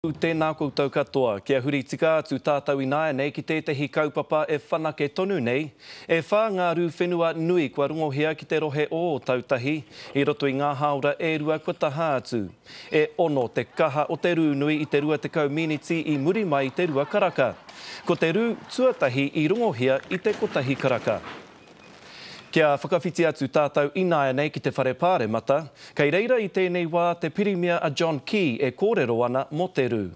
Tēnā koutou katoa, kia huri tika atu tātou ināia nei ki tētahi kaupapa e whanake tonu nei, e whā ngā rū whenua nui kua rongohia ki te rohe o tautahi, i roto i ngā haora e rua kua taha atu. E ono te kaha o te rū nui i te rua tekau miniti i muri mai i te rua karaka. Ko te rū tuatahi i rongohia i te kotahi karaka. Kia whakawhiti atu tātou ināia nei ki te whare pāremata, kei reira i tēnei wā te pirimia a John Key e kōrero ana mō te rū.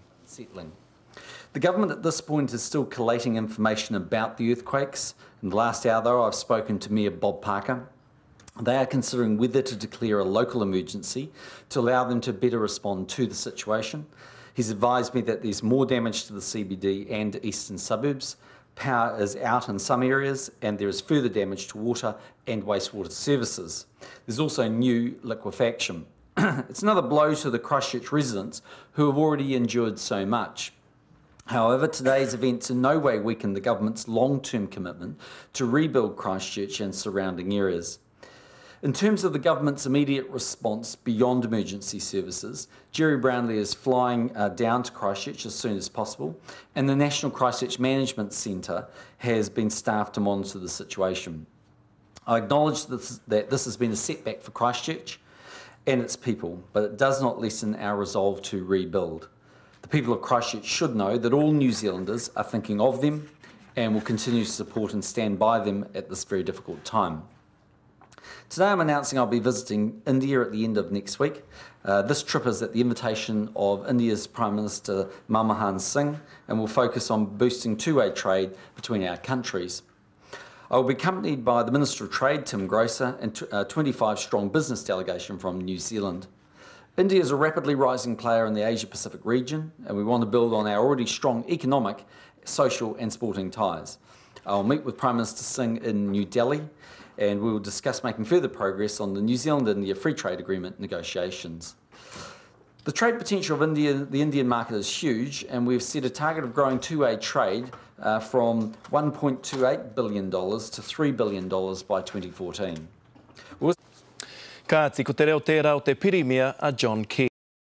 The government at this point is still collating information about the earthquakes. In the last hour, though, I've spoken to Mayor Bob Parker. They are considering whether to declare a local emergency to allow them to better respond to the situation. He's advised me that there's more damage to the CBD and eastern suburbs. Power is out in some areas and there is further damage to water and wastewater services. There's also new liquefaction. It's another blow to the Christchurch residents who have already endured so much. However, today's events in no way weaken the government's long-term commitment to rebuild Christchurch and surrounding areas. In terms of the government's immediate response beyond emergency services, Jerry Brownlee is flying down to Christchurch as soon as possible, and the National Christchurch Management Centre has been staffed to monitor the situation. I acknowledge that this has been a setback for Christchurch and its people, but it does not lessen our resolve to rebuild. The people of Christchurch should know that all New Zealanders are thinking of them and will continue to support and stand by them at this very difficult time. Today I'm announcing I'll be visiting India at the end of next week. This trip is at the invitation of India's Prime Minister Manmohan Singh and will focus on boosting two-way trade between our countries. I will be accompanied by the Minister of Trade, Tim Grosser, and a 25-strong business delegation from New Zealand. India is a rapidly rising player in the Asia-Pacific region and we want to build on our already strong economic, social and sporting ties. I will meet with Prime Minister Singh in New Delhi and we will discuss making further progress on the New Zealand-India Free Trade Agreement negotiations. The trade potential of the Indian market is huge, and we've set a target of growing two-way trade from $1.28 billion to $3 billion by 2014. Ka tiko te reo tērā o te pirimia a John Key.